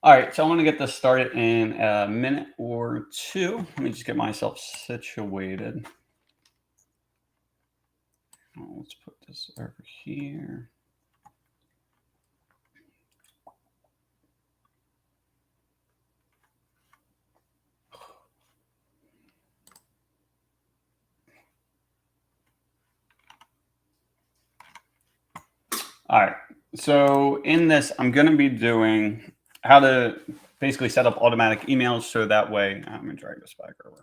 All right, so I want to get this started in a minute or two. Let me just get myself situated. Let's put this over here. All right, so in this, I'm going to be doing how to basically set up automatic emails so that way, I'm going to drag this back over.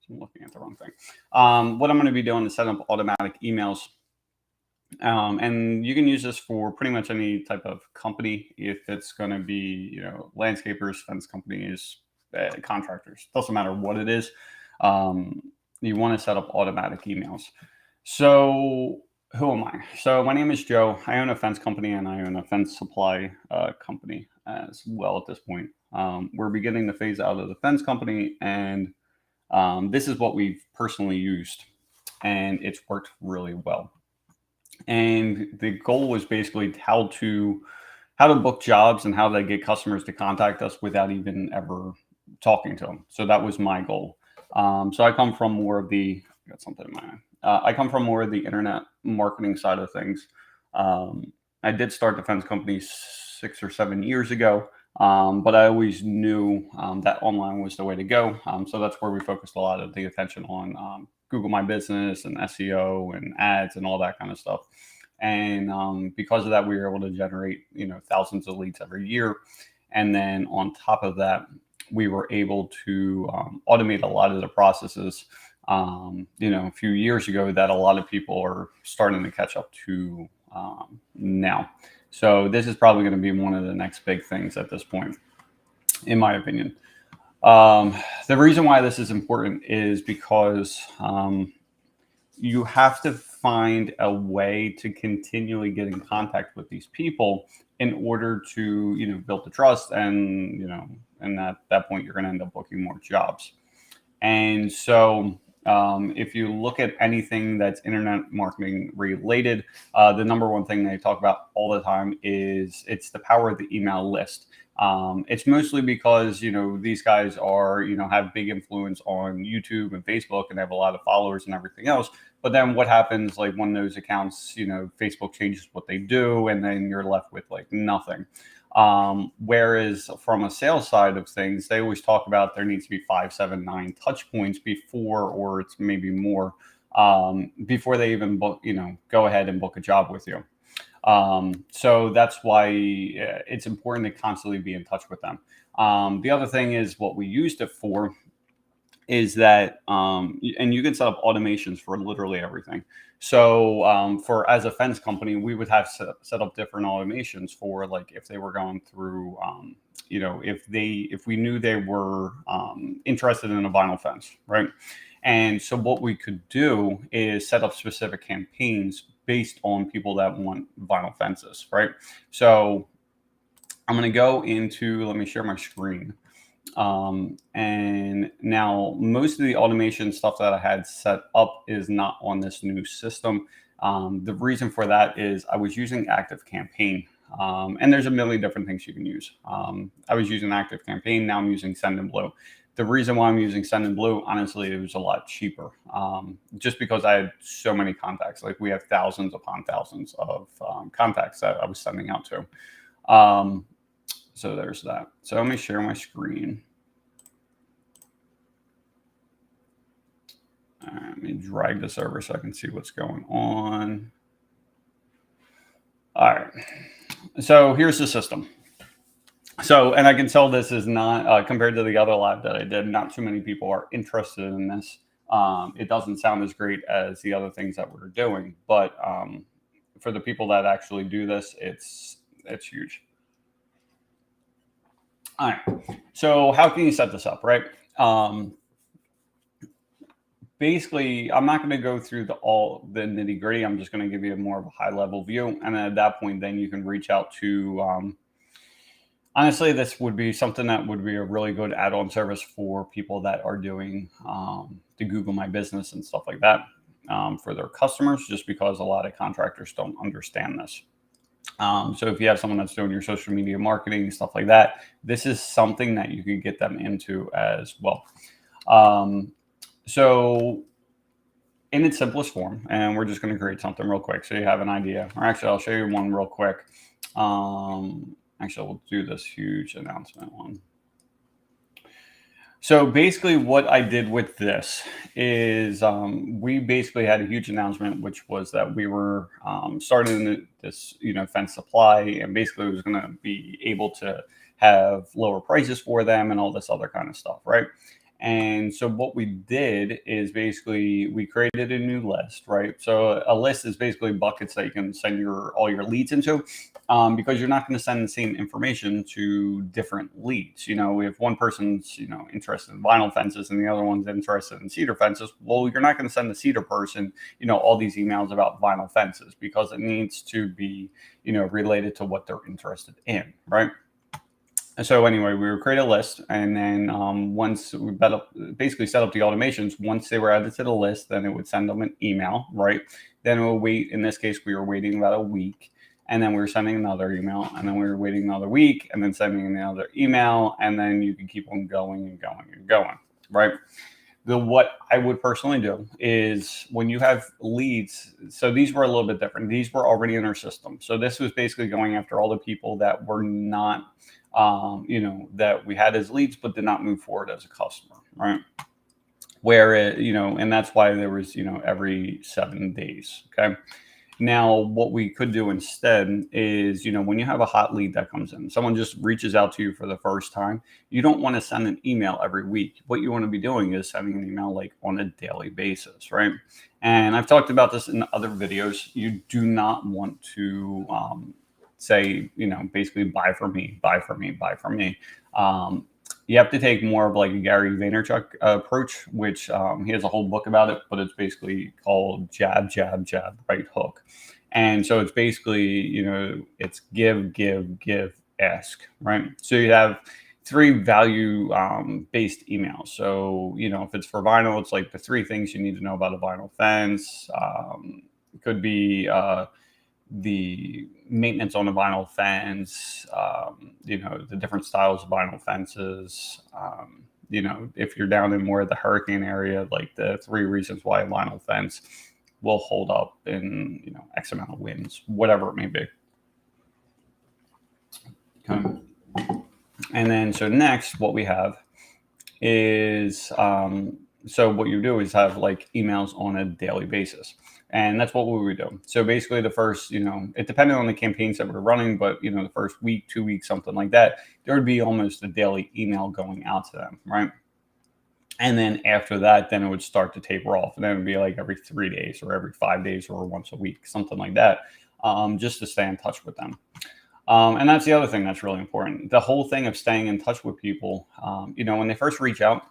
I'm looking at the wrong thing. What I'm going to be doing is set up automatic emails. And you can use this for pretty much any type of company. If it's going to be, landscapers, fence companies, contractors, doesn't matter what it is. Um, you want to set up automatic emails. So who am I? So my name is Joe. I own a fence company and I own a fence supply company as well at this point. We're beginning to phase out of the fence company, and this is what we've personally used, and it's worked really well. And the goal was basically how to book jobs and how to get customers to contact us without even ever talking to them. So that was my goal. So I come from more of the got something in my eye. I come from more of the internet marketing side of things. I did start defense company 6 or 7 years ago, but I always knew that online was the way to go. So that's where we focused a lot of the attention on Google My Business and SEO and ads and all that kind of stuff. And because of that, we were able to generate thousands of leads every year. And then on top of that, we were able to automate a lot of the processes. A few years ago that a lot of people are starting to catch up to now. So this is probably going to be one of the next big things at this point, in my opinion. The reason why this is important is because you have to find a way to continually get in contact with these people in order to build the trust, and at that point you're going to end up booking more jobs. And so if you look at anything that's internet marketing related, the number one thing they talk about all the time is it's the power of the email list. It's mostly because these guys are have big influence on YouTube and Facebook, and they have a lot of followers and everything else. But then what happens, like, when those accounts, Facebook changes what they do, and then you're left with like nothing. Whereas from a sales side of things, they always talk about there needs to be 5, 7, 9 touch points before, or it's maybe more, before they even book, go ahead and book a job with you. So that's why it's important to constantly be in touch with them. The other thing is what we used it for is that, and you can set up automations for literally everything. So for as a fence company, we would have set up different automations for, like, if they were going through, if we knew they were interested in a vinyl fence, right? And so what we could do is set up specific campaigns based on people that want vinyl fences, right? So I'm going to go into, let me share my screen. And now most of the automation stuff that I had set up is not on this new system. The reason for that is I was using ActiveCampaign, and there's a million different things you can use. I was using ActiveCampaign. Now I'm using Sendinblue. The reason why I'm using Sendinblue, honestly, it was a lot cheaper, just because I had so many contacts. Like, we have thousands upon thousands of contacts that I was sending out to. So there's that. So let me share my screen. Let me drag this over so I can see what's going on. All right. So here's the system. So, and I can tell this is not, compared to the other live that I did, not too many people are interested in this. It doesn't sound as great as the other things that we're doing, but for the people that actually do this, it's huge. All right. So how can you set this up, right? Basically, I'm not going to go through all the nitty gritty. I'm just going to give you more of a high level view. And then at that point, then you can reach out to, honestly, this would be something that would be a really good add-on service for people that are doing the Google My Business and stuff like that for their customers, just because a lot of contractors don't understand this. So if you have someone that's doing your social media marketing, stuff like that, this is something that you can get them into as well. Um, so in its simplest form, and we're just going to create something real quick so you have an idea. Or actually, I'll show you one real quick. Actually, we'll do this huge announcement one. So basically, what I did with this is we basically had a huge announcement, which was that we were starting this, fence supply, and basically it was going to be able to have lower prices for them and all this other kind of stuff, right? And so what we did is basically we created a new list, right? So a list is basically buckets that you can send all your leads into, because you're not going to send the same information to different leads. If one person's interested in vinyl fences and the other one's interested in cedar fences, well, you're not going to send the cedar person all these emails about vinyl fences, because it needs to be related to what they're interested in, right? So anyway, we would create a list, and then once we basically set up the automations, once they were added to the list, then it would send them an email, right? Then it would wait. In this case, we were waiting about a week, and then we were sending another email, and then we were waiting another week, and then sending another email, and then you can keep on going and going and going, right? What I would personally do is when you have leads, so these were a little bit different. These were already in our system. So this was basically going after all the people that were not, that we had as leads, but did not move forward as a customer, right? Where and that's why there was, every 7 days. Okay. Now, what we could do instead is, when you have a hot lead that comes in, someone just reaches out to you for the first time, you don't want to send an email every week. What you want to be doing is sending an email like on a daily basis, right? And I've talked about this in other videos. You do not want to say, basically buy from me, buy from me, buy from me. You have to take more of like a Gary Vaynerchuk approach, which he has a whole book about it, but it's basically called jab, jab, jab, right hook. And so it's basically, it's give, give, give, ask, right? So you have 3 value based emails. So, if it's for vinyl, it's like the 3 things you need to know about a vinyl fence. It could be the maintenance on the vinyl fence, the different styles of vinyl fences. If you're down in more of the hurricane area, like the 3 reasons why a vinyl fence will hold up in, X amount of winds, whatever it may be. Okay. And then, so next, what we have is, so what you do is have like emails on a daily basis. And that's what we would do. So basically the first, it depended on the campaigns that we're running, but, the first week, 2 weeks, something like that, there would be almost a daily email going out to them, right? And then after that, then it would start to taper off. And then it would be like every 3 days or every 5 days or once a week, something like that, just to stay in touch with them. And that's the other thing that's really important. The whole thing of staying in touch with people, when they first reach out,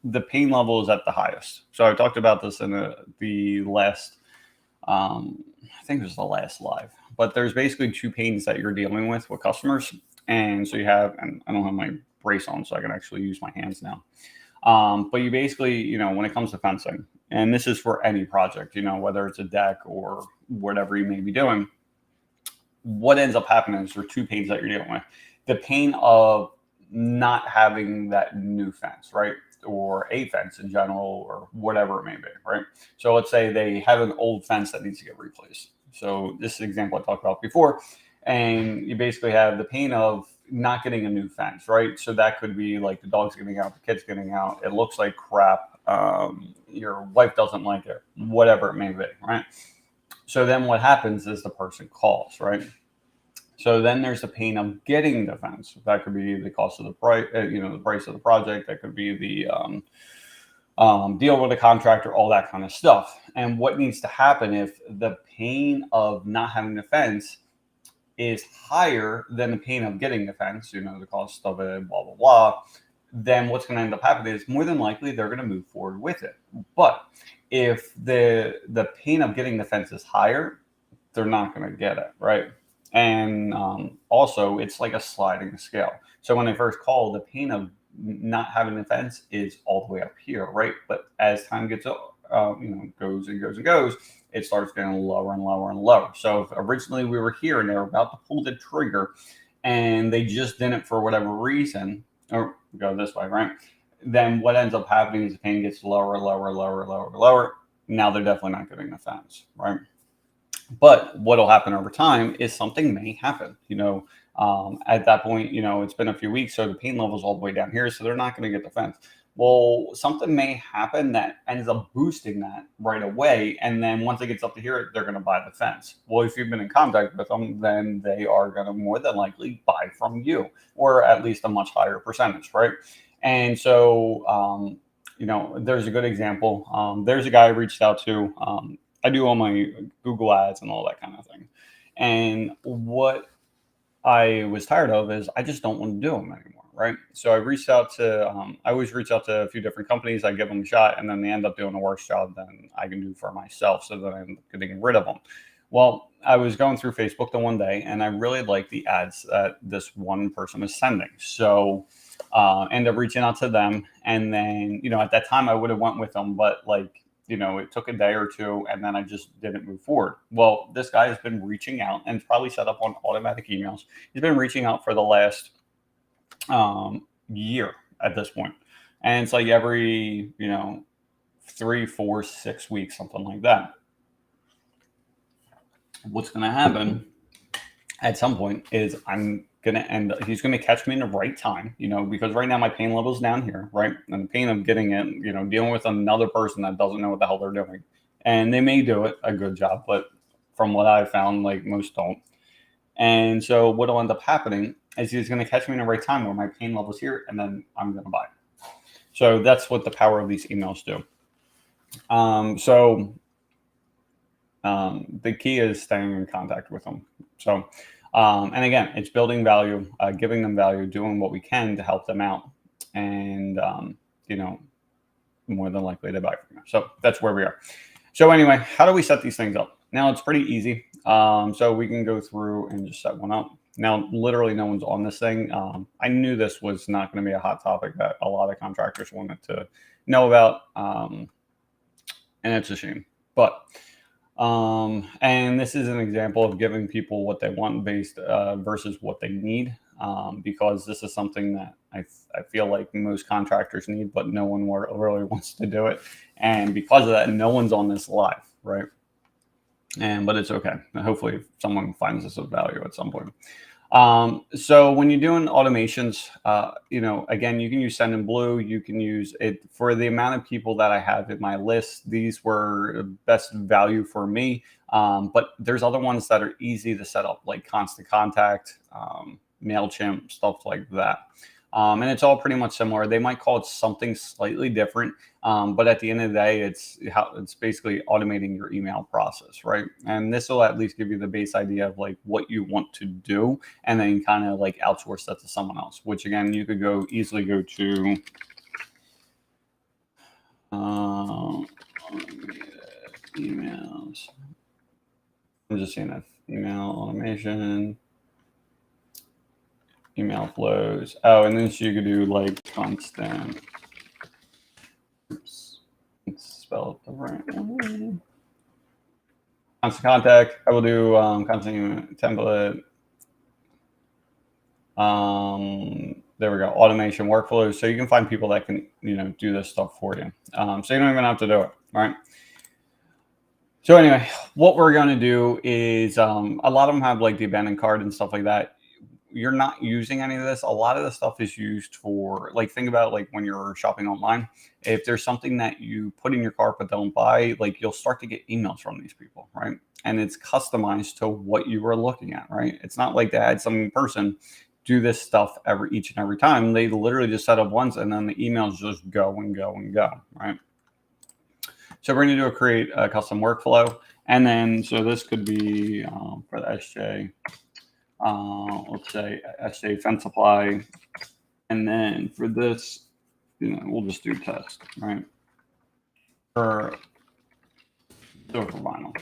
the pain level is at the highest. So I talked about this in the last, I think it was the last live, but there's basically 2 pains that you're dealing with customers. And so you have, and I don't have my brace on, so I can actually use my hands now. But you basically, when it comes to fencing, and this is for any project, whether it's a deck or whatever you may be doing, what ends up happening is there are 2 pains that you're dealing with. The pain of not having that new fence, right? Or a fence in general, or whatever it may be, right? So let's say they have an old fence that needs to get replaced. So this is an example I talked about before. And you basically have the pain of not getting a new fence, right? So that could be like the dog's getting out, the kid's getting out, it looks like crap, your wife doesn't like it, whatever it may be, right? So then what happens is the person calls, right? So then there's the pain of getting the fence. That could be the cost of the price, the price of the project. That could be the deal with the contractor, all that kind of stuff. And what needs to happen if the pain of not having the fence is higher than the pain of getting the fence, the cost of it, blah, blah, blah, then what's going to end up happening is more than likely they're going to move forward with it. But if the pain of getting the fence is higher, they're not going to get it, right? And also, it's like a sliding scale. So when I first call, the pain of not having the fence is all the way up here, right? But as time gets goes and goes and goes, it starts getting lower and lower and lower. So if originally we were here and they were about to pull the trigger and they just didn't for whatever reason, or go this way, right? Then what ends up happening is the pain gets lower, lower, lower, lower, lower. Now they're definitely not getting the fence, right? But what'll happen over time is something may happen. At that point, it's been a few weeks, so the pain level's all the way down here, so they're not going to get the fence. Well, something may happen that ends up boosting that right away, and then once it gets up to here, they're going to buy the fence. Well, if you've been in contact with them, then they are going to more than likely buy from you, or at least a much higher percentage, right? And so, there's a good example. There's a guy I reached out to. I do all my Google ads and all that kind of thing. And what I was tired of is I just don't want to do them anymore, right? So I always reach out to a few different companies. I give them a shot, and then they end up doing a worse job than I can do for myself. So then I end up getting rid of them. Well, I was going through Facebook the one day, and I really liked the ads that this one person was sending. So end up reaching out to them, and then at that time I would have went with them, but it took a day or two, and then I just didn't move forward. Well, this guy has been reaching out, and it's probably set up on automatic emails. He's been reaching out for the last year at this point, and it's like every 3, 4, 6 weeks, something like that. What's going to happen at some point is he's going to catch me in the right time, because right now my pain level is down here, right? And the pain of getting it, dealing with another person that doesn't know what the hell they're doing. And they may do it a good job, but from what I've found, most don't. And so what'll end up happening is he's going to catch me in the right time where my pain level's here, and then I'm going to buy. So that's what the power of these emails do. The key is staying in contact with them. So, and again, it's building value, giving them value, doing what we can to help them out, and more than likely to buy from you. So that's where we are. So anyway, how do we set these things up? Now it's pretty easy. So we can go through and just set one up. Now, literally no one's on this thing. I knew this was not going to be a hot topic that a lot of contractors wanted to know about, and it's a shame. But and this is an example of giving people what they want based versus what they need, because this is something that I feel like most contractors need, but no one really wants to do it. And because of that, no one's on this live, right? But it's okay. Hopefully someone finds this of value at some point. So when you're doing automations, again, you can use Sendinblue. You can use it for the amount of people that I have in my list. These were best value for me. But there's other ones that are easy to set up, like Constant Contact, MailChimp, stuff like that. And it's all pretty much similar. They might call it something slightly different, but at the end of the day, it's basically automating your email process, right? And this will at least give you the base idea of what you want to do, and then kind of outsource that to someone else. Which again, you could easily go to emails. I'm just seeing that email automation. Email flows. Oh, and then so you could do constant. Oops, let's spell it the right way. Constant contact. I will do constant template. There we go. Automation workflows. So you can find people that can do this stuff for you. So you don't even have to do it. All right. So anyway, what we're going to do is a lot of them have the abandoned cart and stuff like that. You're not using any of this. A lot of the stuff is used for think about when you're shopping online. If there's something that you put in your cart but don't buy, you'll start to get emails from these people, right? And it's customized to what you were looking at, right? It's not like they had some person do this stuff each and every time. They literally just set up once, and then the emails just go and go and go, right? So we're going to create a custom workflow, and then so this could be for the SJ. Let's say SJ Fence Supply, and then for this, we'll just do test, right? For silver vinyl.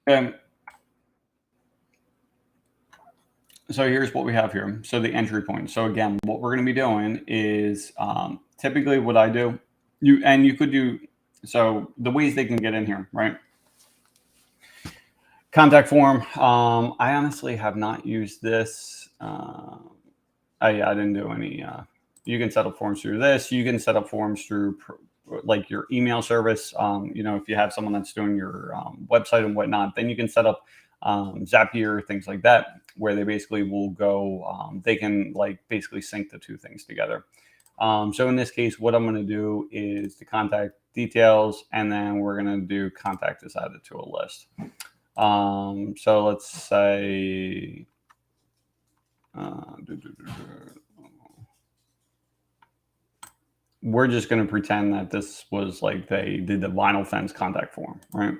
And so here's what we have here. So the entry point. So again, what we're going to be doing is typically what I do You could do, so the ways they can get in here, right? Contact form. I honestly have not used this. I didn't do any. You can set up forms through this. You can set up forms through like your email service. If you have someone that's doing your website and whatnot, then you can set up Zapier, things like that, where they basically will go. They can like basically sync the two things together. So in this case, what I'm going to do is the contact details, and then we're going to do contact is added to a list. So let's say, we're just going to pretend that this was like they did the vinyl fence contact form, right?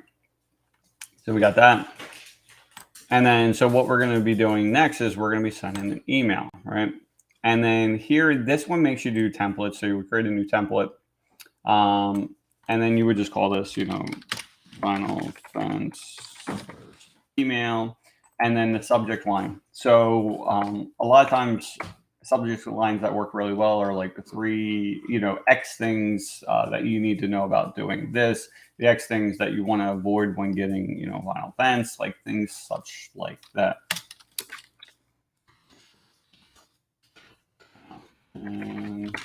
So we got that. And then, so what we're going to be doing next is we're going to be sending an email, right? And then here, this one makes you do templates. So you would create a new template. And then you would just call this, vinyl fence email, and then the subject line. So a lot of times subject lines that work really well are like the three, X things that you need to know about doing this, the X things that you want to avoid when getting, vinyl fence, like things such like that. And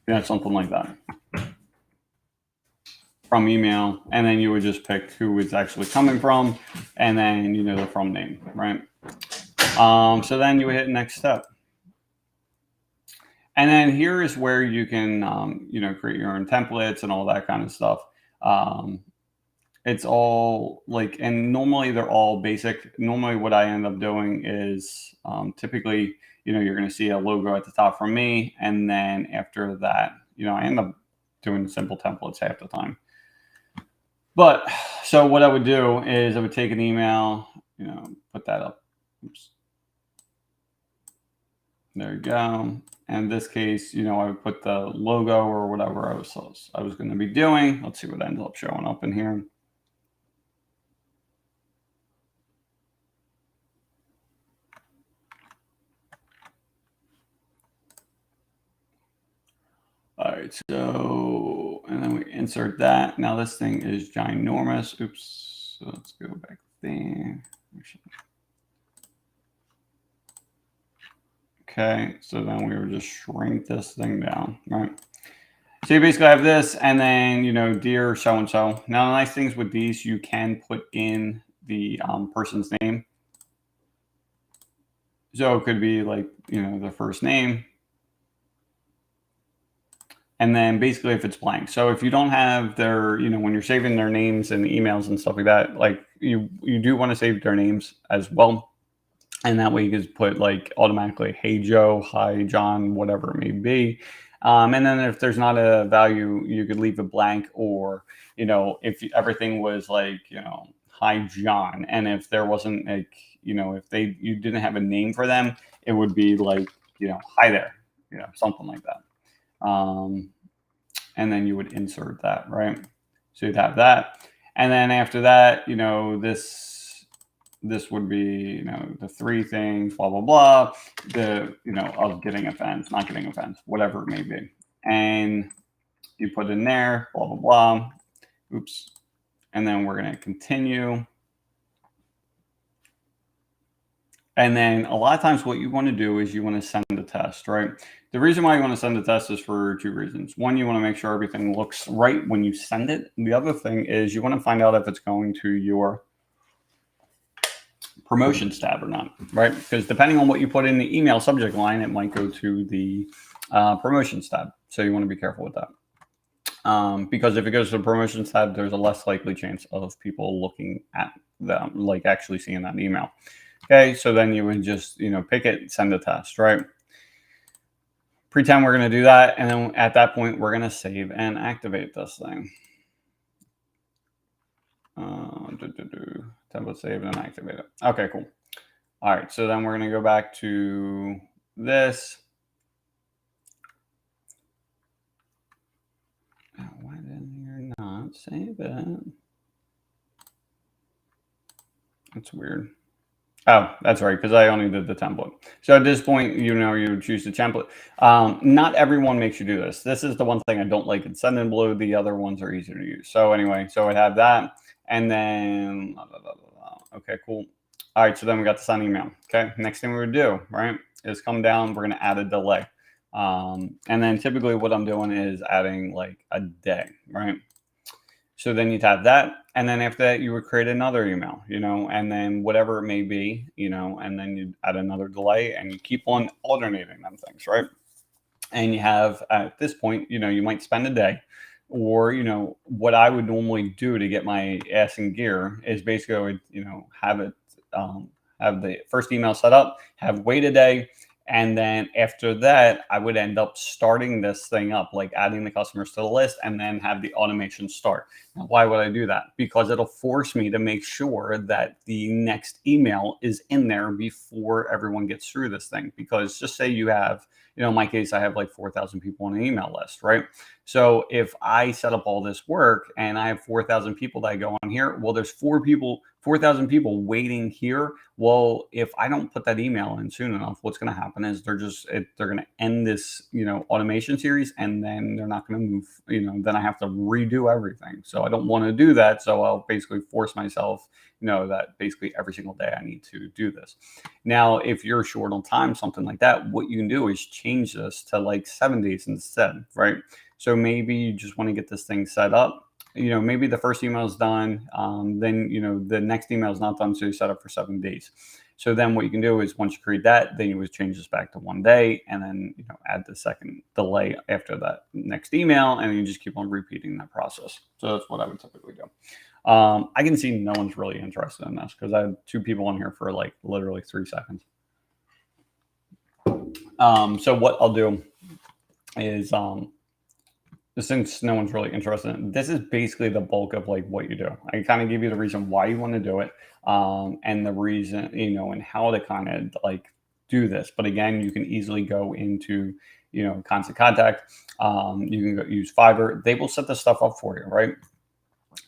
yeah, something like that from email. And then you would just pick who it's actually coming from, and then, the from name, right? So then you would hit next step. And then here is where you can, create your own templates and all that kind of stuff. It's all like, and normally they're all basic. Normally what I end up doing is typically, you're going to see a logo at the top from me. And then after that, I end up doing simple templates half the time. But so what I would do is I would take an email, put that up. Oops. There you go. And in this case, I would put the logo or whatever I was going to be doing. Let's see what ends up showing up in here. All right, so, and then we insert that. Now this thing is ginormous. Oops, so let's go back there. Okay, so then we would just shrink this thing down, right? So you basically have this, and then, dear so-and-so. Now the nice things with these, you can put in the person's name. So it could be like, the first name. And then basically if it's blank. So if you don't have their, when you're saving their names and emails and stuff like that, like you do want to save their names as well. And that way you can put like automatically, hey Joe, hi John, whatever it may be. And then if there's not a value, you could leave it blank, or, if everything was like, hi John. And if there wasn't like, if you didn't have a name for them, it would be like, hi there, something like that. And then you would insert that, right? So you'd have that. And then after that, this would be, the three things, blah, blah, blah, of getting offense, not getting offense, whatever it may be. And you put in there, blah, blah, blah. Oops. And then we're going to continue. And then a lot of times what you want to do is you want to send a test, right? The reason why you want to send a test is for two reasons. One, you want to make sure everything looks right when you send it. The other thing is you want to find out if it's going to your promotions tab or not, right? Because depending on what you put in the email subject line, it might go to the promotions tab. So you want to be careful with that. Because if it goes to the promotions tab, there's a less likely chance of people looking at them, like actually seeing that email. Okay, so then you would just, pick it, send a test, right? Pretend we're going to do that. And then at that point, we're going to save and activate this thing. Template save and activate it. Okay, cool. All right, so then we're going to go back to this. Why didn't you not save it? That's weird. Oh, that's right, because I only did the template. So at this point, you would choose the template. Not everyone makes you do this. This is the one thing I don't like in Sendinblue. The other ones are easier to use. So anyway, so I'd have that. And then, okay, cool. All right, so then we got the send email. Okay, next thing we would do, right, is come down. We're going to add a delay. And then typically what I'm doing is adding like a day, right? So then you'd have that. And then after that, you would create another email, and then whatever it may be, and then you'd add another delay and you keep on alternating them things, right? And you have at this point, you might spend a day or, what I would normally do to get my ass in gear is basically I would, have it, have the first email set up, wait a day, and then after that, I would end up starting this thing up, like adding the customers to the list and then have the automation start. Now, why would I do that? Because it'll force me to make sure that the next email is in there before everyone gets through this thing. Because just say you have, in my case, I have like 4,000 people on an email list, right? So if I set up all this work and I have 4,000 people that go on here, well, there's 4,000 people waiting here. Well, if I don't put that email in soon enough, what's going to happen is they're going to end this, automation series, and then they're not going to move, then I have to redo everything. So I don't want to do that. So I'll basically force myself, that basically every single day I need to do this. Now, if you're short on time, something like that, what you can do is change this to like 7 days instead, right? So maybe you just want to get this thing set up. Maybe the first email is done. Then, the next email is not done. So you set up for 7 days. So then what you can do is once you create that, then you would change this back to 1 day and then, add the second delay after that next email. And you just keep on repeating that process. So that's what I would typically do. I can see no one's really interested in this because I had 2 people on here for like literally 3 seconds. So what I'll do is, since no one's really interested in it, this is basically the bulk of like what you do. I kind of give you the reason why you want to do it, and the reason, and how to kind of like do this. But again, you can easily go into, Constant Contact. You can go use Fiverr. They will set this stuff up for you, right?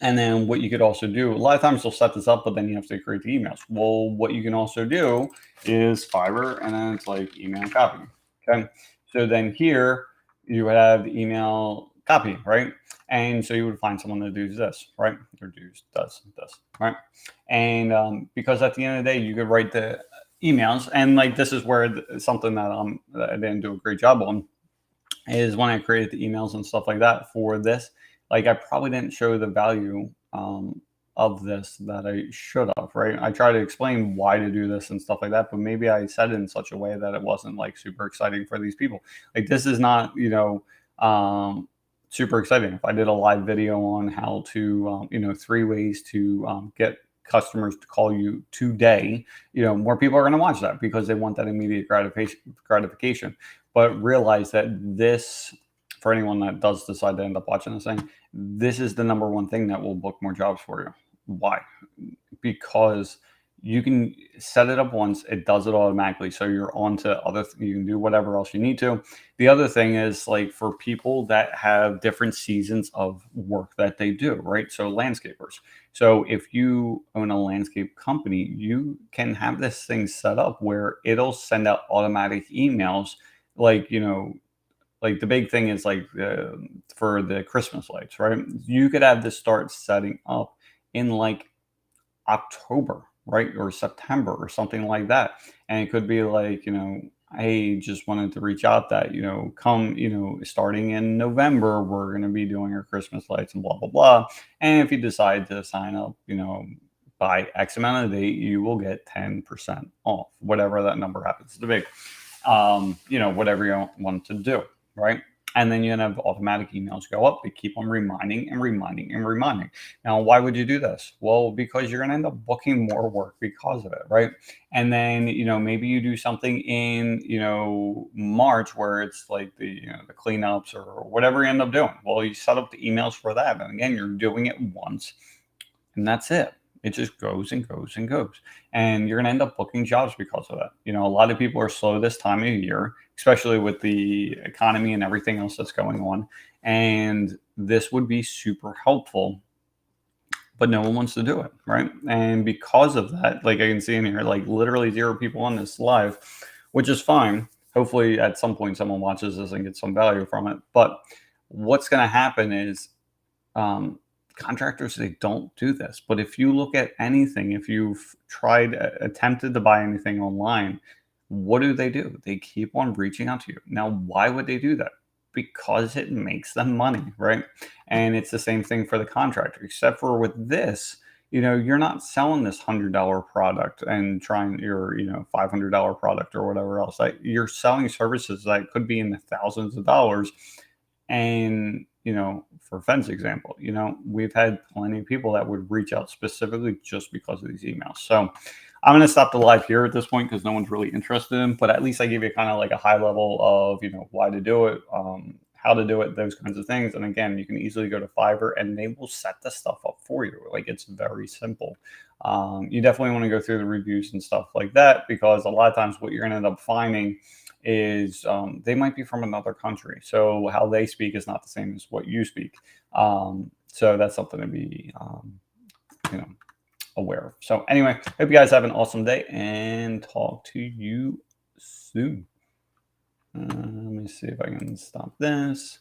And then what you could also do, a lot of times they'll set this up, but then you have to create the emails. Well, what you can also do is Fiverr, and then it's like email copy. Okay. So then here you would have the email copy, right? And so you would find someone that does this, right? Or does this, right? And because at the end of the day, you could write the emails, and like this is where something that I didn't do a great job on is when I created the emails and stuff like that for this. Like I probably didn't show the value of this that I should have, right? I try to explain why to do this and stuff like that, but maybe I said it in such a way that it wasn't like super exciting for these people. Like this is not, super exciting. If I did a live video on how to, 3 ways to get customers to call you today, more people are going to watch that because they want that immediate gratification. But realize that this, for anyone that does decide to end up watching this thing, this is the number one thing that will book more jobs for you. Why? Because you can set it up once, it does it automatically. So you're on to you can do whatever else you need to. The other thing is like for people that have different seasons of work that they do, right? So landscapers. So if you own a landscape company, you can have this thing set up where it'll send out automatic emails like, like the big thing is like for the Christmas lights, right? You could have this start setting up in like October, right? Or September or something like that. And it could be like, hey, just wanted to reach out that, come, starting in November, we're going to be doing our Christmas lights and blah, blah, blah. And if you decide to sign up, by X amount of date, you will get 10% off, whatever that number happens to be. Whatever you want to do, right? And then you have automatic emails go up. They keep on reminding and reminding and reminding. Now, why would you do this? Well, because you're going to end up booking more work because of it, right? And then, maybe you do something in, March where it's like the cleanups or whatever you end up doing. Well, you set up the emails for that. And again, you're doing it once and that's it. It just goes and goes and goes. And you're going to end up booking jobs because of that. A lot of people are slow this time of year, especially with the economy and everything else that's going on. And this would be super helpful but no one wants to do it, right? And because of that, like I can see in here, like literally 0 people on this live, which is fine. Hopefully, at some point, someone watches this and gets some value from it. But what's going to happen is contractors, they don't do this. But if you look at anything, if you've tried attempted to buy anything online, what do? They keep on reaching out to you. Now, why would they do that? Because it makes them money, right? And it's the same thing for the contractor, except for with this, you're not selling this $100 product and trying your, $500 product or whatever else. Like, you're selling services that could be in the thousands of dollars. And, for Fenn's example, we've had plenty of people that would reach out specifically just because of these emails. So I'm going to stop the live here at this point because no one's really interested in, but at least I give you kind of like a high level of, why to do it, how to do it, those kinds of things. And again, you can easily go to Fiverr and they will set the stuff up for you. Like, it's very simple. You definitely want to go through the reviews and stuff like that, because a lot of times what you're going to end up finding is they might be from another country. So how they speak is not the same as what you speak. So that's something to be, aware of. So anyway, hope you guys have an awesome day and talk to you soon. Let me see if I can stop this.